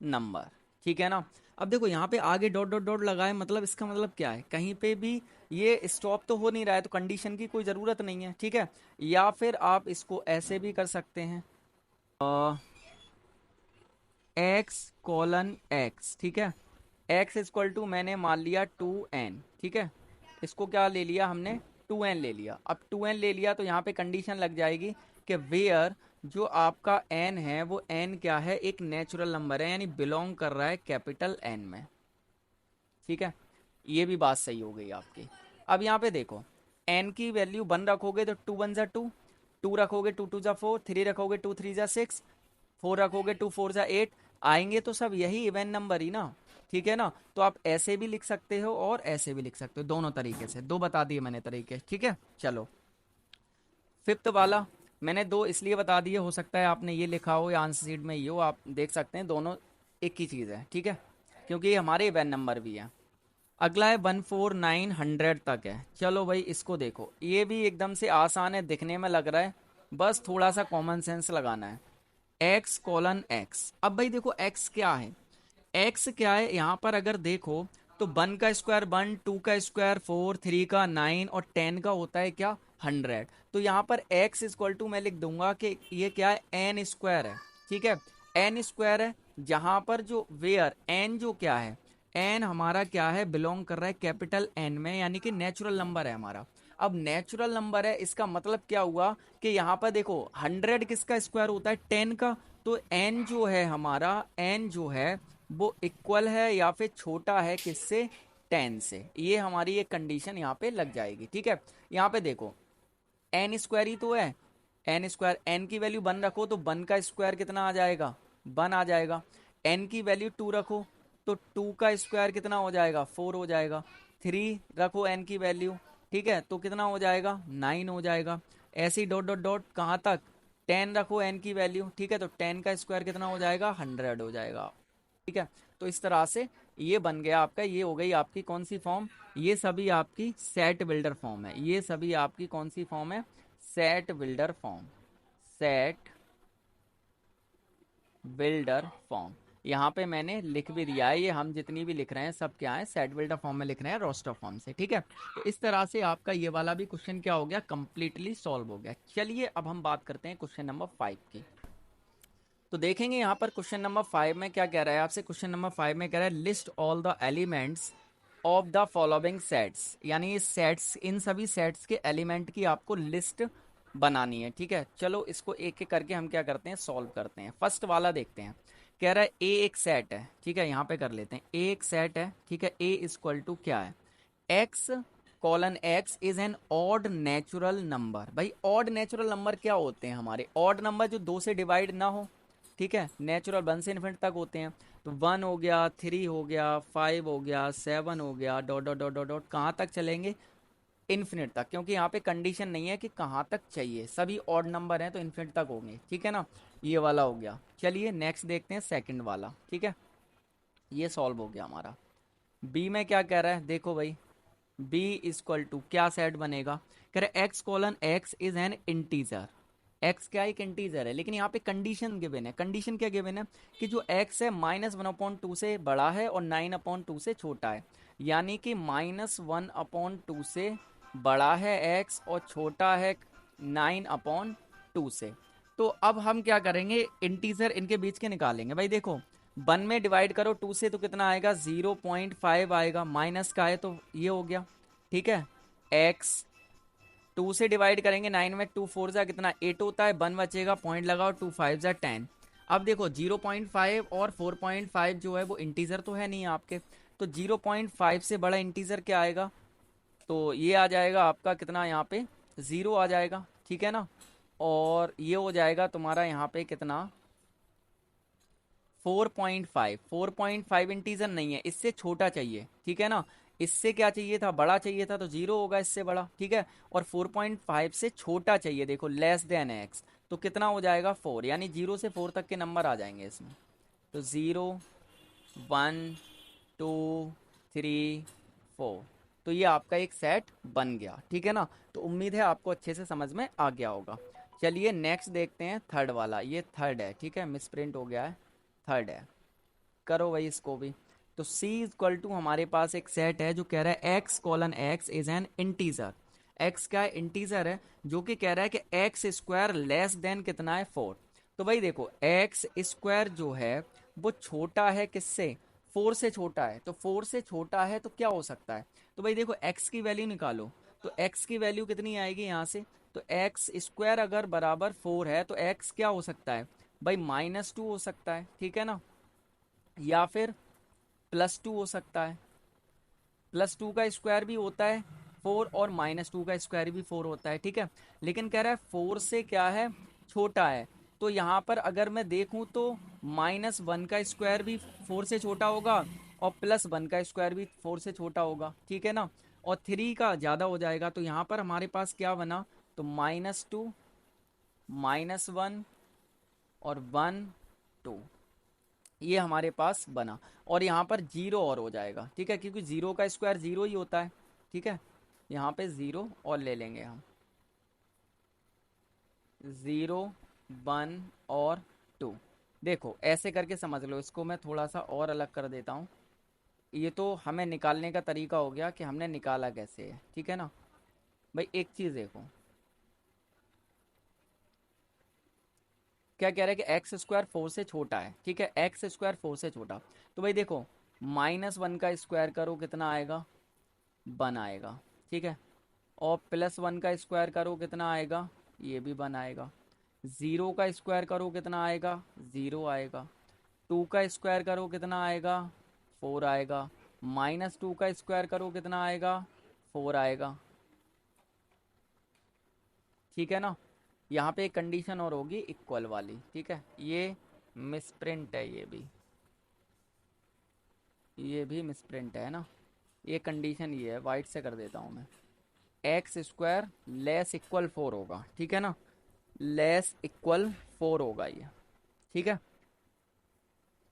number, ठीक है ना। अब देखो यहाँ पे आगे डॉट डॉट डॉट लगाए, मतलब इसका मतलब क्या है, कहीं पे भी ये स्टॉप तो हो नहीं रहा है, तो कंडीशन की कोई ज़रूरत नहीं है, ठीक है। या फिर आप इसको ऐसे भी कर सकते हैं, एक्स कॉलन एक्स, ठीक है, एक्स इक्वल टू मैंने मान लिया 2n, ठीक है। इसको क्या ले लिया हमने, 2n ले लिया। अब 2n ले लिया तो यहाँ पे कंडीशन लग जाएगी कि वेयर जो आपका n है वो n क्या है, एक नेचुरल नंबर है, यानी बिलोंग कर रहा है कैपिटल n में, ठीक है। ये भी बात सही हो गई आपकी। अब यहाँ पे देखो n की वैल्यू 1 रखोगे तो 2 1 जा 2, 2 रखोगे 2 2 जा 4, 3 रखोगे 2 3 जा 6, 4 रखोगे 2 4 जा 8, आएंगे तो सब यही इवन नंबर ही ना, ठीक है ना। तो आप ऐसे भी लिख सकते हो और ऐसे भी लिख सकते हो, दोनों तरीके से, दो बता दिए मैंने तरीके, ठीक है। चलो फिफ्थ वाला मैंने दो इसलिए बता दिए, हो सकता है आपने ये लिखा हो या आंसर शीट में ये हो, आप देख सकते हैं दोनों एक ही चीज़ है, ठीक है, क्योंकि ये हमारे इवन नंबर भी है। अगला है 14900 तक है। चलो भाई इसको देखो, ये भी एकदम से आसान है, दिखने में लग रहा है, बस थोड़ा सा कॉमन सेंस लगाना है। एक्स कॉलन एक्स, अब भाई देखो एक्स क्या है, एक्स क्या है यहाँ पर अगर देखो तो 1 का स्क्वायर 1, 2 का स्क्वायर 4, 3 का 9 और 10 का होता है क्या 100। तो यहाँ पर एक्स इक्वल टू मैं लिख दूंगा कि ये क्या है, एन स्क्वायर है, ठीक है, एन स्क्वायर है। जहां पर जो वेयर एन जो क्या है, एन हमारा क्या है, बिलोंग कर रहा है कैपिटल एन में, यानी कि नेचुरल नंबर है हमारा। अब नेचुरल नंबर है, इसका मतलब क्या हुआ कि यहाँ पर देखो 100 किसका स्क्वायर होता है, 10 का। तो एन जो है हमारा, एन जो है वो इक्वल है या फिर छोटा है किससे, 10 से। ये हमारी एक कंडीशन यहाँ पे लग जाएगी, ठीक है। यहाँ पे देखो एन स्क्वायर ही तो है, एन स्क्वायर, एन की वैल्यू 1 रखो तो 1 का स्क्वायर कितना आ जाएगा, 1 आ जाएगा। एन की वैल्यू 2 रखो तो 2 का स्क्वायर कितना हो जाएगा, 4 हो जाएगा। 3 रखो एन की वैल्यू, ठीक है, तो कितना हो जाएगा, 9 हो जाएगा। ऐसे ही डॉट डॉट डॉट कहाँ तक, 10 रखो एन की वैल्यू, ठीक है, तो 10 का स्क्वायर कितना हो जाएगा, 100 हो जाएगा, ठीक है। तो इस तरह से ये बन गया आपका, ये हो गई आपकी कौन सी फॉर्म, ये सभी आपकी सेट बिल्डर फॉर्म है, ये सभी आपकी कौन सी फॉर्म है, set builder form, set builder form. यहाँ पे मैंने लिख भी दिया है, ये हम जितनी भी लिख रहे हैं सब क्या है, सेट बिल्डर फॉर्म में लिख रहे हैं रोस्टर फॉर्म से, ठीक है। तो इस तरह से आपका ये वाला भी क्वेश्चन क्या हो गया, कंप्लीटली सॉल्व हो गया। चलिए अब हम बात करते हैं क्वेश्चन नंबर 5 की। तो देखेंगे यहाँ पर क्वेश्चन नंबर 5 में क्या कह रहा है आपसे, क्वेश्चन नंबर 5 में कह रहा है list all the elements of the following sets, यानी इस सेट्स, इन सभी सेट्स के एलिमेंट की आपको लिस्ट बनानी है, ठीक है। चलो इसको एक एक करके हम क्या करते हैं, सॉल्व करते हैं। फर्स्ट वाला देखते हैं, कह रहा है ए एक सेट है, ठीक है, यहाँ पे कर लेते हैं, ए एक सेट है, ठीक है। ए इक्वल टू क्या है, x colon X is an odd natural number. भाई ऑड नेचुरल नंबर क्या होते हैं हमारे, ऑड नंबर जो 2 से डिवाइड ना हो, ठीक है, नेचुरल 1 से इन्फिनिट तक होते हैं। तो 1 हो गया, 3 हो गया, 5 हो गया, 7 हो गया, dot dot dot dot dot कहाँ तक चलेंगे, इन्फिनिट तक, क्योंकि यहाँ पे कंडीशन नहीं है कि कहाँ तक चाहिए, सभी ऑड नंबर हैं तो इन्फिनिट तक होंगे, ठीक है ना। ये वाला हो गया। चलिए नेक्स्ट देखते हैं सेकंड वाला, ठीक है, ये सॉल्व हो गया हमारा। बी में क्या कह रहा है, देखो भाई, बी इक्वल टू क्या सेट बनेगा, कह रहे x colon X is an integer. X क्या एक इंटीजर है, लेकिन यहाँ पे कंडीशन गिवन है। कंडीशन क्या गिवन है कि जो एक्स है -1/2 से बड़ा है और 9/2 से छोटा है, यानी कि -1/2 से बड़ा है एक्स और छोटा है 9/2 से। तो अब हम क्या करेंगे, इंटीजर इनके बीच के निकालेंगे। भाई देखो, 1 में डिवाइड करो 2 से तो कितना आएगा, 0.5 आएगा, माइनस का है तो ये हो गया, ठीक है। एक्स 2 से डिवाइड करेंगे 9 में, 2 4 जा कितना 8 होता है, 1 बचेगा, पॉइंट लगाओ, 2 5 जा 10। अब देखो 0.5 और 4.5 जो है वो इंटीजर तो है नहीं आपके, तो 0.5 से बड़ा इंटीजर क्या आएगा, तो ये आ जाएगा आपका कितना यहाँ पे, 0 आ जाएगा, ठीक है ना। और ये हो जाएगा तुम्हारा यहाँ पे कितना, 4.5। 4.5 इंटीजर नहीं है, इससे छोटा चाहिए, ठीक है ना। इससे क्या चाहिए था, बड़ा चाहिए था, तो 0 होगा इससे बड़ा, ठीक है। और 4.5 से छोटा चाहिए, देखो लेस देन एक्स, तो कितना हो जाएगा 4, यानी 0 से 4 तक के नंबर आ जाएंगे इसमें। तो 0 1 2 3 4, तो ये आपका एक सेट बन गया, ठीक है ना। तो उम्मीद है आपको अच्छे से समझ में आ गया होगा। चलिए नेक्स्ट देखते हैं थर्ड वाला, ये थर्ड है, ठीक है, मिस प्रिंट हो गया है, थर्ड है, करो भाई इसको भी। तो C इक्वल टू हमारे पास एक सेट है जो कह रहा है x colon X is an integer. X क्या है, इंटीजर है, जो कि कह रहा है कि एक्स स्क्वायर लेस देन कितना है 4। तो भाई देखो एक्स स्क्वायर जो है वो छोटा है किससे, 4 से छोटा है, तो 4 से छोटा है तो क्या हो सकता है, तो भाई देखो एक्स की वैल्यू निकालो, तो एक्स की वैल्यू कितनी आएगी यहाँ से, तो एक्स स्क्वायर अगर बराबर 4 है तो एक्स क्या हो सकता है भाई, -2 हो सकता है, ठीक है ना, या फिर +2 हो सकता है। +2 का स्क्वायर भी होता है 4, और -2 का स्क्वायर भी 4 होता है, ठीक है। लेकिन कह रहा है 4 से क्या है, छोटा है, तो यहाँ पर अगर मैं देखूँ तो -1 का स्क्वायर भी 4 से छोटा होगा और +1 का स्क्वायर भी 4 से छोटा होगा, ठीक है ना। और 3 का ज़्यादा हो जाएगा, तो यहाँ पर हमारे पास क्या बना, तो -2 -1 और 1 2, ये हमारे पास बना। और यहाँ पर 0 और हो जाएगा, ठीक है, क्योंकि 0 का स्क्वायर 0 ही होता है, ठीक है। यहाँ पे 0 और ले लेंगे हम, 0 1 और 2। देखो ऐसे करके समझ लो इसको, मैं थोड़ा सा और अलग कर देता हूँ। ये तो हमें निकालने का तरीका हो गया कि हमने निकाला कैसे है, ठीक है ना। भाई एक चीज़ देखो, क्या कह रहा है कि एक्स स्क्वायर 4 से छोटा है, ठीक है, एक्स स्क्वायर 4 से छोटा। तो भाई देखो -1 का स्क्वायर करो कितना आएगा, 1 आएगा, ठीक है। और +1 का स्क्वायर करो कितना आएगा, ये भी 1 आएगा। 0 का स्क्वायर करो कितना आएगा, 0 आएगा। 2 का स्क्वायर करो कितना आएगा, 4 आएगा। -2 का स्क्वायर करो कितना आएगा, 4 आएगा, ठीक है ना। यहाँ पे एक कंडीशन और होगी इक्वल वाली, ठीक है, ये मिसप्रिंट है, ये भी मिसप्रिंट है ना। ये कंडीशन ये है, वाइट से कर देता हूँ मैं, एक्स स्क्वायर लेस इक्वल 4 होगा, ठीक है ना, लेस इक्वल 4 होगा ये, ठीक है।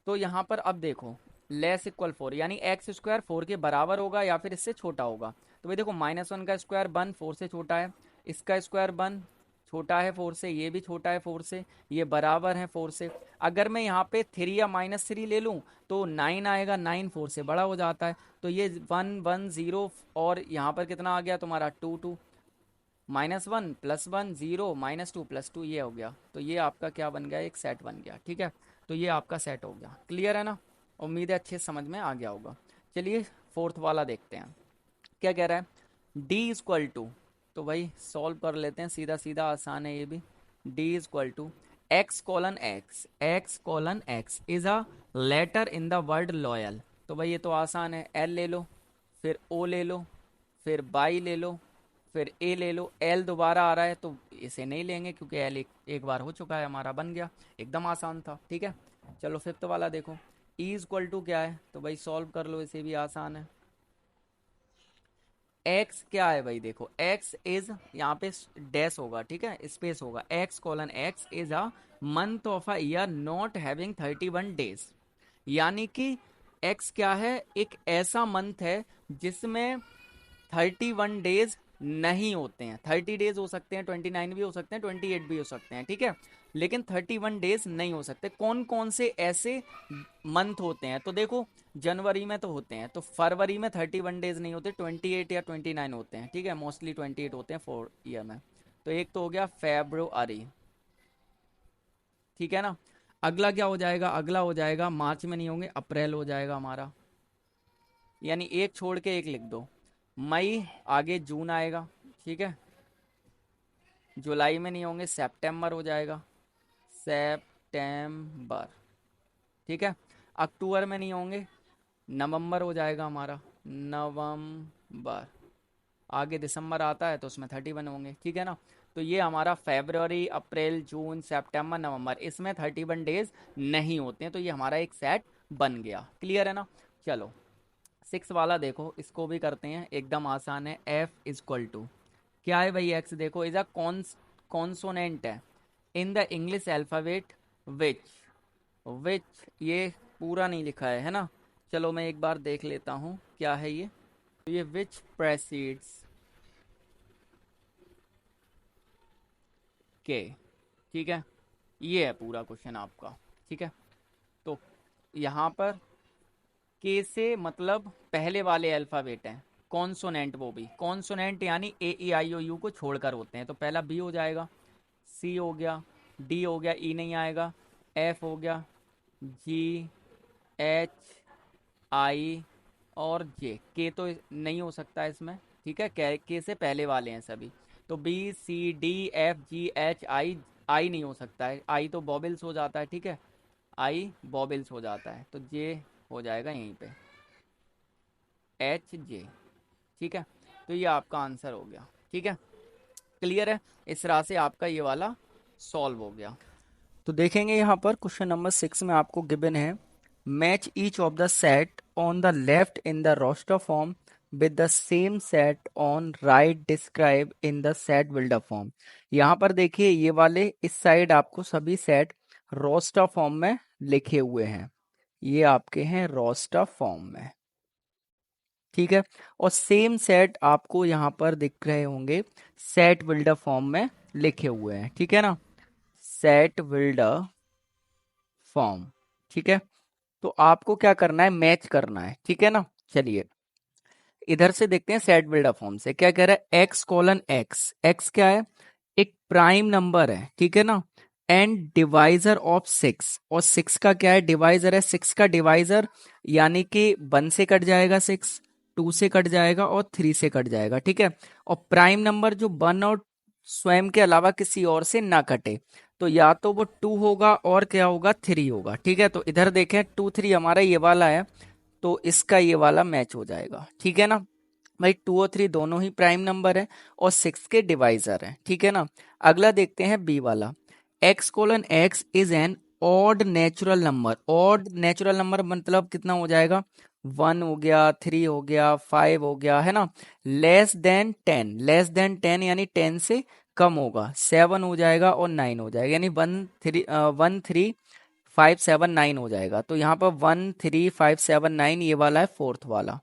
तो यहाँ पर अब देखो लेस इक्वल 4, यानी एक्स स्क्वायर 4 के बराबर होगा या फिर इससे छोटा होगा। तो भाई देखो -1 का स्क्वायर 1, 4 से छोटा है, इसका स्क्वायर 1 छोटा है 4 से, ये भी छोटा है 4 से, ये बराबर है 4 से। अगर मैं यहाँ पे 3 या -3 ले लूँ तो 9 आएगा, 9 4 से बड़ा हो जाता है। तो ये 1 1 0, और यहाँ पर कितना आ गया तुम्हारा 2 2, -1 +1 0 -2 +2, ये हो गया। तो ये आपका क्या बन गया, एक सेट बन गया। ठीक है, तो ये आपका सेट हो गया। क्लियर है ना? उम्मीद है अच्छे से समझ में आ गया होगा। चलिए फोर्थ वाला देखते हैं क्या कह रहा है। डी इक्वल टू, तो भाई सॉल्व कर लेते हैं, सीधा सीधा आसान है ये भी। D equal to X colon X, X colon X is a letter in the word loyal. तो भाई ये तो आसान है, एल ले लो, फिर ओ ले लो, फिर बाई ले लो, फिर ए ले लो। एल दोबारा आ रहा है तो इसे नहीं लेंगे क्योंकि एल एक बार हो चुका है, हमारा बन गया, एकदम आसान था। ठीक है, चलो फिफ्थ वाला देखो। ई इक्वल टू क्या है, तो भाई सॉल्व कर लो, इसे भी आसान है। एक्स क्या है भाई, देखो एक्स इज, यहाँ पे डैश होगा, ठीक है, स्पेस होगा, x colon X is a month of a year not having 31 days. यानी कि एक्स क्या है, एक ऐसा मंथ है जिसमें 31 डेज नहीं होते हैं। 30 डेज हो सकते हैं, 29 भी हो सकते हैं, 28 भी हो सकते हैं, ठीक है, लेकिन 31 डेज नहीं हो सकते। कौन कौन से ऐसे मंथ होते हैं, तो देखो जनवरी में तो होते हैं, तो फरवरी में 31 डेज नहीं होते, 28 या 29 होते हैं, ठीक है, मोस्टली 28 होते हैं 4 ईयर में। तो एक तो हो गया फेब्रुअरी, ठीक है ना। अगला क्या हो जाएगा, अगला हो जाएगा, मार्च में नहीं होंगे, अप्रैल हो जाएगा हमारा, यानी एक छोड़ के एक लिख दो। मई, आगे जून आएगा, ठीक है, जुलाई में नहीं होंगे, सितंबर हो जाएगा, सितंबर, ठीक है, अक्टूबर में नहीं होंगे, नवंबर हो जाएगा हमारा, नवंबर, आगे दिसंबर आता है तो उसमें 31 होंगे, ठीक है ना। तो ये हमारा फरवरी, अप्रैल, जून, सितंबर, नवंबर, इसमें 31 डेज नहीं होते हैं, तो ये हमारा एक सेट बन गया। क्लियर है ना? चलो सिक्स वाला देखो, इसको भी करते हैं, एकदम आसान है। एफ इजक्वल टू क्या है भाई, एक्स देखो इज अ कॉन्सोनेंट है इन द इंग्लिश अल्फाबेट विच, विच ये पूरा नहीं लिखा है ना। चलो मैं एक बार देख लेता हूँ क्या है ये। तो ये विच प्रेसीड्स के, ठीक है, ये है पूरा क्वेश्चन आपका। ठीक है, तो यहाँ पर के से मतलब पहले वाले अल्फाबेट हैं, कॉन्सोनेंट, वो भी कॉन्सोनेंट यानी ए ई आई ओ यू को छोड़कर होते हैं। तो पहला बी हो जाएगा, सी हो गया, डी हो गया, ई नहीं आएगा, एफ हो गया, जी, एच, आई और जे। के तो नहीं हो सकता इसमें, ठीक है, के से पहले वाले हैं सभी। तो B C D F G H I, I नहीं हो सकता है, आई तो बॉबल्स हो जाता है, ठीक है, आई बॉबल्स हो जाता है, तो जे हो जाएगा यहीं पे, एच जे, ठीक है। तो ये आपका आंसर हो गया। ठीक है, क्लियर है? इस तरह से आपका ये वाला सॉल्व हो गया। तो देखेंगे यहाँ पर क्वेश्चन नंबर 6 में आपको गिवन है, match each of the set on the left in the roster form with the same set on right describe in the set builder form. यहाँ पर देखिए ये वाले इस साइड आपको सभी सेट रोस्टर फॉर्म में लिखे हुए हैं, ये आपके हैं रोस्टर फॉर्म में, ठीक है, और सेम सेट आपको यहाँ पर दिख रहे होंगे सेट बिल्डर फॉर्म में लिखे हुए हैं, ठीक है ना, सेट बिल्डर फॉर्म, ठीक है। तो आपको क्या करना है, मैच करना है, ठीक है ना। चलिए इधर से देखते हैं सेट बिल्डर फॉर्म से क्या कह रहा है, एक्स कॉलन एक्स, एक्स क्या है, एक प्राइम नंबर है, ठीक है ना, एंड डिवाइजर ऑफ 6, और 6 का क्या है, डिवाइजर है, 6 का डिवाइजर यानी कि 1 से कट जाएगा 6, 2 से कट जाएगा और 3 से कट जाएगा, ठीक है। और प्राइम नंबर जो 1 और स्वयं के अलावा किसी और से ना कटे, तो या तो वो 2 होगा और क्या होगा, 3 होगा, ठीक है। तो इधर देखें 2 3 हमारा ये वाला है, तो इसका ये वाला मैच हो जाएगा, ठीक है ना। भाई 2 और 3 दोनों ही प्राइम नंबर है और 6 के डिवाइजर है, ठीक है ना। अगला देखते हैं बी वाला, x colon x is an odd natural number, odd natural number मतलब कितना हो जाएगा, 1 हो गया, 3 हो गया, 5 हो गया, है ना, लेस देन 10, लेस देन 10 यानी 10 से कम होगा, 7 हो जाएगा और 9 हो जाएगा, यानी 1 3 579 हो जाएगा। तो यहाँ पर 13579 ये वाला है फोर्थ वाला,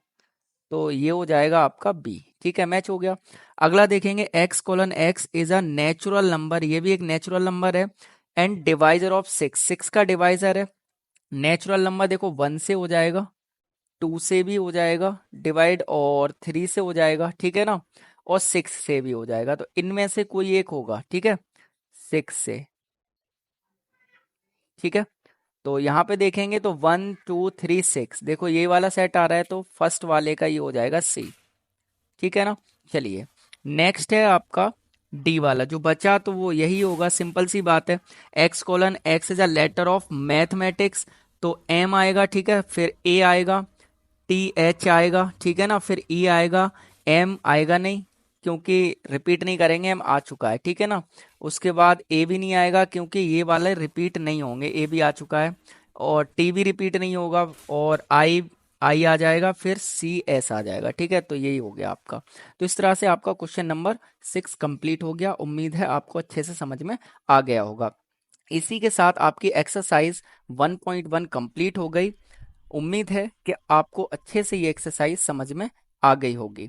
तो ये हो जाएगा आपका बी। ठीक है, मैच हो गया। अगला देखेंगे x:x is a natural number, ये भी एक नेचुरल नंबर है एंड डिवाइजर ऑफ 6, 6 का डिवाइजर है। नेचुरल नंबर देखो 1 से हो जाएगा, 2 से भी हो जाएगा डिवाइड, और 3 से हो जाएगा, ठीक है ना, और 6 से भी हो जाएगा। तो इनमें से कोई एक होगा, ठीक है, 6 से। ठीक है, तो यहाँ पे देखेंगे तो 1 2 3 6, देखो ये वाला सेट आ रहा है, तो फर्स्ट वाले का ये हो जाएगा सी। ठीक है ना, चलिए नेक्स्ट है आपका डी वाला जो बचा, तो वो यही होगा, सिंपल सी बात है। x:x is a letter of mathematics, तो m आएगा, ठीक है, फिर a आएगा, TH आएगा, ठीक है ना, फिर E आएगा, M आएगा नहीं क्योंकि रिपीट नहीं करेंगे, M आ चुका है, ठीक है ना। उसके बाद A भी नहीं आएगा क्योंकि ये वाले रिपीट नहीं होंगे, A भी आ चुका है, और T भी रिपीट नहीं होगा, और I आ जाएगा, फिर CS आ जाएगा। ठीक है, तो यही हो गया आपका। तो इस तरह से आपका क्वेश्चन नंबर 6 कंप्लीट हो गया। उम्मीद है आपको अच्छे से समझ में आ गया होगा। इसी के साथ आपकी एक्सरसाइज 1.1 कंप्लीट हो गई। उम्मीद है कि आपको अच्छे से ये एक्सरसाइज समझ में आ गई होगी।